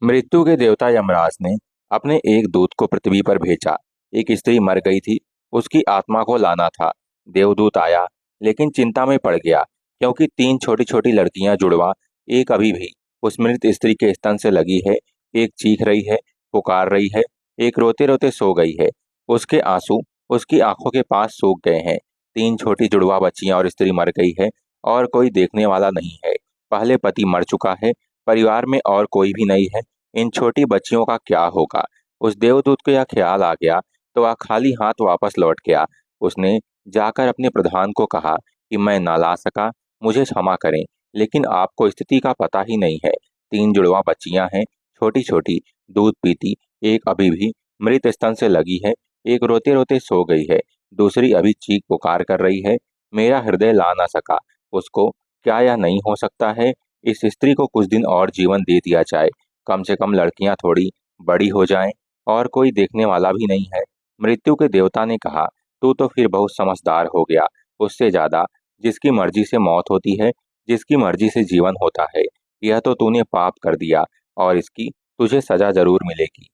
मृत्यु के देवता यमराज ने अपने एक दूत को पृथ्वी पर भेजा। एक स्त्री मर गई थी, उसकी आत्मा को लाना था। देवदूत आया, लेकिन चिंता में पड़ गया, क्योंकि तीन छोटी छोटी लड़कियां जुड़वा एक अभी भी उस मृत स्त्री के स्तन से लगी है। एक चीख रही है, पुकार रही है, एक रोते रोते सो गई है। उसके आंसू उसकी आंखों के पास सूख गए हैं। तीन छोटी जुड़वा बच्चियां और स्त्री मर गई है, और कोई देखने वाला नहीं है। पहले पति मर चुका है, परिवार में और कोई भी नहीं है। इन छोटी बच्चियों का क्या होगा? उस देवदूत को यह ख्याल आ गया, तो वह खाली हाथ वापस लौट गया। उसने जाकर अपने प्रधान को कहा कि मैं ना ला सका, मुझे क्षमा करें, लेकिन आपको स्थिति का पता ही नहीं है। तीन जुड़वा बच्चियां हैं, छोटी छोटी, दूध पीती। एक अभी भी मृत स्तन से लगी है, एक रोते रोते सो गई है, दूसरी अभी चीख पुकार कर रही है। मेरा हृदय ला ना सका उसको। क्या यह नहीं हो सकता है? इस स्त्री को कुछ दिन और जीवन दे दिया जाए। कम से कम लड़कियां थोड़ी बड़ी हो जाएं, और कोई देखने वाला भी नहीं है। मृत्यु के देवता ने कहा, तू तो फिर बहुत समझदार हो गया, उससे ज्यादा। जिसकी मर्जी से मौत होती है, जिसकी मर्जी से जीवन होता है। यह तो तूने पाप कर दिया, और इसकी तुझे सजा जरूर मिलेगी।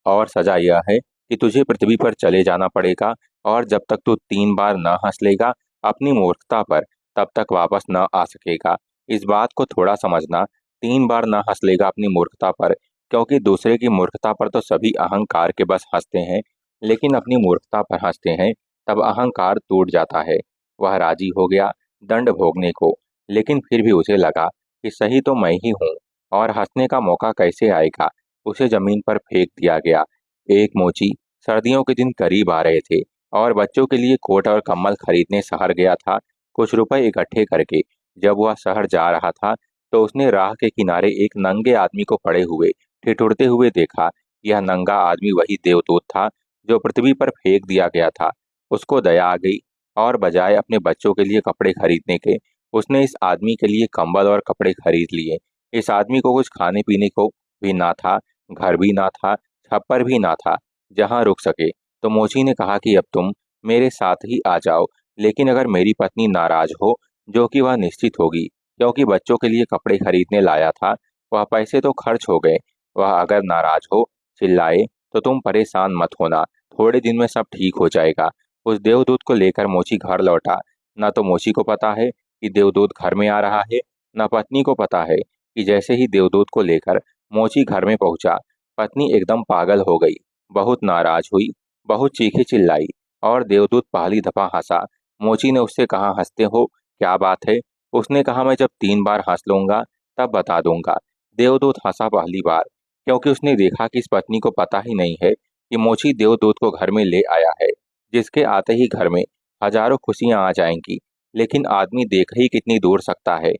और सजा यह है कि तुझे पृथ्वी पर चले जाना पड़ेगा, और जब तक तू 3 बार न हंस लेगा अपनी मूर्खता पर, तब तक वापस न आ सकेगा। इस बात को थोड़ा समझना। 3 बार न हंस लेगा अपनी मूर्खता पर, क्योंकि दूसरे की मूर्खता पर तो सभी अहंकार के बस हंसते हैं, लेकिन अपनी मूर्खता पर हंसते हैं, तब अहंकार टूट जाता है। वह राजी हो गया दंड भोगने को, लेकिन फिर भी उसे लगा कि सही तो मैं ही हूँ, और हंसने का मौका कैसे आएगा। उसे जमीन पर फेंक दिया गया। एक मोची सर्दियों के दिन करीब आ रहे थे, और बच्चों के लिए कोट और कम्बल खरीदने शहर गया था, कुछ रुपए इकट्ठे करके। जब वह शहर जा रहा था, तो उसने राह के किनारे एक नंगे आदमी को पड़े हुए ठिठुरते हुए देखा। यह नंगा आदमी वही देवदूत था जो पृथ्वी पर फेंक दिया गया था। उसको दया आ गई, और बजाय अपने बच्चों के लिए कपड़े खरीदने के, उसने इस आदमी के लिए कंबल और कपड़े खरीद लिए। इस आदमी को कुछ खाने पीने को भी ना था, घर भी ना था, छप्पर भी ना था जहां रुक सके। तो मोची ने कहा कि अब तुम मेरे साथ ही आ जाओ, लेकिन अगर मेरी पत्नी नाराज हो, जो कि वह निश्चित होगी, क्योंकि बच्चों के लिए कपड़े खरीदने लाया था, वह पैसे तो खर्च हो गए। वह अगर नाराज हो, चिल्लाए, तो तुम परेशान मत होना, थोड़े दिन में सब ठीक हो जाएगा। उस देवदूत को लेकर मोची घर लौटा। न तो मोची को पता है कि देवदूत घर में आ रहा है, न पत्नी को पता है कि जैसे ही देवदूत को लेकर मोची घर में पहुंचा, पत्नी एकदम पागल हो गई, बहुत नाराज हुई, बहुत चीखी चिल्लाई, और देवदूत पहली दफा हंसा। मोची ने उससे कहा, हंसते हो, क्या बात है? उसने कहा, मैं जब 3 बार हंस लूंगा तब बता दूंगा। देवदूत हंसा पहली बार, क्योंकि उसने देखा कि इस पत्नी को पता ही नहीं है कि मोची देवदूत को घर में ले आया है, जिसके आते ही घर में हजारों खुशियां आ जाएंगी। लेकिन आदमी देख ही कितनी दूर सकता है।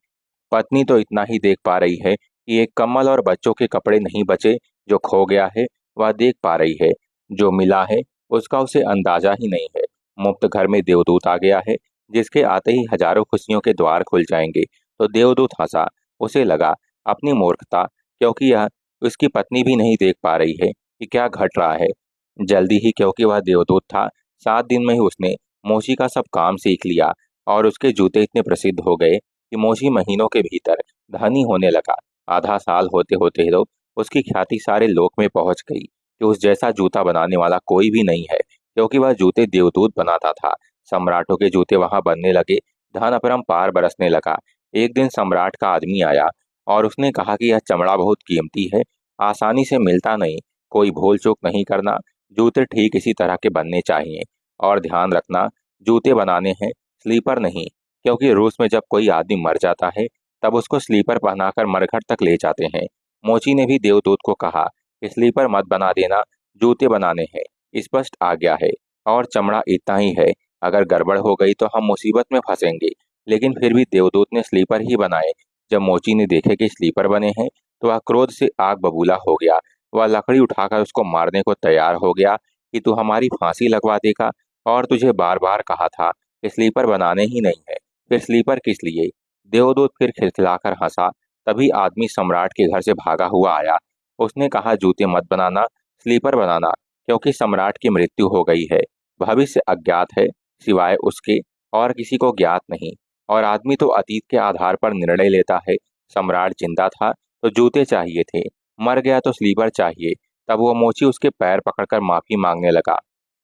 पत्नी तो इतना ही देख पा रही है कि एक कम्बल और बच्चों के कपड़े नहीं बचे। जो खो गया है वह देख पा रही है, जो मिला है उसका उसे अंदाजा ही नहीं है। मुफ्त घर में देवदूत आ गया है, जिसके आते ही हजारों खुशियों के द्वार खुल जाएंगे। तो देवदूत हंसा। उसे लगा अपनी मूर्खता, क्योंकि यह उसकी पत्नी भी नहीं देख पा रही है कि क्या घट रहा है। जल्दी ही, क्योंकि वह देवदूत था, 7 दिन में ही उसने मोची का सब काम सीख लिया, और उसके जूते इतने प्रसिद्ध हो गए कि मोची महीनों के भीतर धनी होने लगा। आधा साल होते होते तो उसकी ख्याति सारे लोक में पहुंच गई कि उस जैसा जूता बनाने वाला कोई भी नहीं है, क्योंकि वह जूते देवदूत बनाता था। सम्राटों के जूते वहां बनने लगे, धन अपरंपार बरसने लगा। एक दिन सम्राट का आदमी आया, और उसने कहा कि यह चमड़ा बहुत कीमती है, आसानी से मिलता नहीं, कोई भूल चूक नहीं करना, जूते ठीक इसी तरह के बनने चाहिए। और ध्यान रखना, जूते बनाने हैं, स्लीपर नहीं, क्योंकि रूस में जब कोई आदमी मर जाता है, तब उसको स्लीपर पहनाकर मरघट तक ले जाते हैं। मोची ने भी देवदूत को कहा कि स्लीपर मत बना देना, जूते बनाने हैं, स्पष्ट आज्ञा है। और चमड़ा इतना ही है, अगर गड़बड़ हो गई तो हम मुसीबत में फंसेंगे। लेकिन फिर भी देवदूत ने स्लीपर ही बनाए। जब मोची ने देखे कि स्लीपर बने हैं, तो वह क्रोध से आग बबूला हो गया। वह लकड़ी उठाकर उसको मारने को तैयार हो गया कि तू हमारी फांसी लगवा देगा, और तुझे बार बार कहा था कि स्लीपर बनाने ही नहीं है, फिर स्लीपर किस लिए? देवदूत फिर खिलखिलाकर हंसा। तभी आदमी सम्राट के घर से भागा हुआ आया। उसने कहा, जूते मत बनाना, स्लीपर बनाना, क्योंकि सम्राट की मृत्यु हो गई है। भविष्य अज्ञात है, सिवाय उसके और किसी को ज्ञात नहीं। और आदमी तो अतीत के आधार पर निर्णय लेता है। सम्राट जिंदा था तो जूते चाहिए थे, मर गया तो स्लीपर चाहिए। तब वो मोची उसके पैर पकड़कर माफी मांगने लगा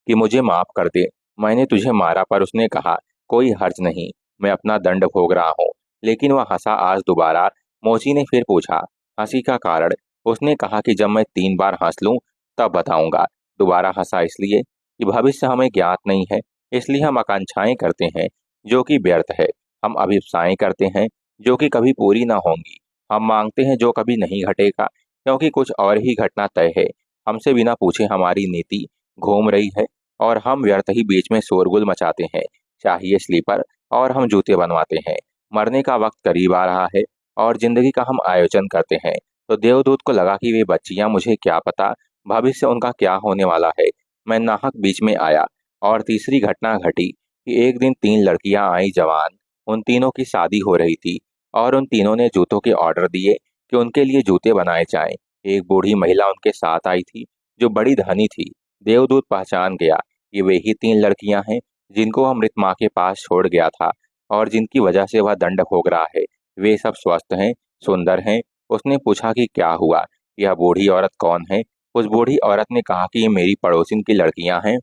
कि मुझे माफ कर दे, मैंने तुझे मारा। पर उसने कहा, कोई हर्ज नहीं, मैं अपना दंड भोग रहा हूँ। लेकिन वह हंसा आज दोबारा। मोची ने फिर पूछा, हंसी का कारण? उसने कहा कि जब मैं 3 बार हंस लूं तब बताऊंगा। दोबारा हंसा इसलिए कि भविष्य हमें ज्ञात नहीं है, इसलिए हम आकांक्षाएं करते हैं जो कि व्यर्थ है। हम अभिप्साएं करते हैं जो कि कभी पूरी ना होंगी। हम मांगते हैं जो कभी नहीं घटेगा, क्योंकि कुछ और ही घटना तय है। हमसे बिना पूछे हमारी नीति घूम रही है और हम व्यर्थ ही बीच में शोरगुल मचाते हैं। चाहिए स्लीपर और हम जूते बनवाते हैं। मरने का वक्त करीब आ रहा है और जिंदगी का हम आयोजन करते हैं। तो देवदूत को लगा कि वे बच्चियां, मुझे क्या पता भविष्य उनका क्या होने वाला है। मैं नाहक बीच में आया और तीसरी घटना घटी कि एक दिन 3 लड़कियां आई जवान। उन तीनों की शादी हो रही थी और उन तीनों ने जूतों के ऑर्डर दिए कि उनके लिए जूते बनाए जाएं। एक बूढ़ी महिला उनके साथ आई थी जो बड़ी धनी थी। देवदूत पहचान गया कि वे ही 3 लड़कियां हैं जिनको वह मृत माँ के पास छोड़ गया था और जिनकी वजह से वह दंड भोग रहा है। वे सब स्वस्थ हैं, सुंदर हैं। उसने पूछा कि क्या हुआ, यह बूढ़ी औरत कौन है? उस बूढ़ी औरत ने कहा कि ये मेरी पड़ोसिन की लड़कियां हैं।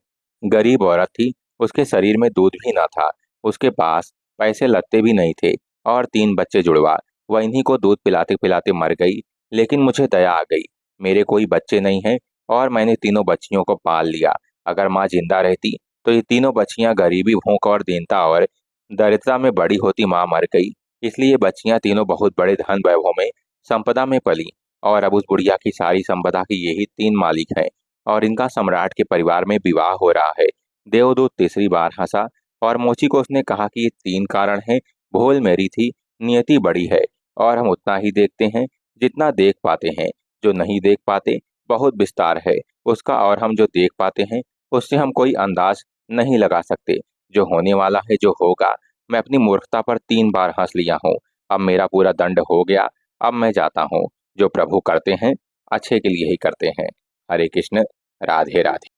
गरीब औरत थी, उसके शरीर में दूध भी ना था, उसके पास पैसे लत्ते भी नहीं थे और 3 बच्चे जुड़वा। वह इन्हीं को दूध पिलाते पिलाते मर गई। लेकिन मुझे दया आ गई, मेरे कोई बच्चे नहीं हैं और मैंने तीनों बच्चियों को पाल लिया। अगर माँ जिंदा रहती तो ये तीनों बच्चियां गरीबी, भूख और दीनता और दरिद्रता में बड़ी होती। माँ मर गई, इसलिए ये बच्चियां तीनों बहुत बड़े धन वैभव में, संपदा में पली। और अब उस बुढ़िया की सारी संपदा की यही 3 मालिक हैं और इनका सम्राट के परिवार में विवाह हो रहा है। देवदूत तीसरी बार हंसा और मोची को उसने कहा कि ये 3 कारण हैं। भूल मेरी थी, नियति बड़ी है और हम उतना ही देखते हैं जितना देख पाते हैं। जो नहीं देख पाते बहुत विस्तार है उसका, और हम जो देख पाते हैं उससे हम कोई अंदाज नहीं लगा सकते। जो होने वाला है, जो होगा। मैं अपनी मूर्खता पर 3 बार हंस लिया हूँ। अब मेरा पूरा दंड हो गया। अब मैं जाता हूँ। जो प्रभु करते हैं अच्छे के लिए ही करते हैं। हरे कृष्ण, राधे राधे।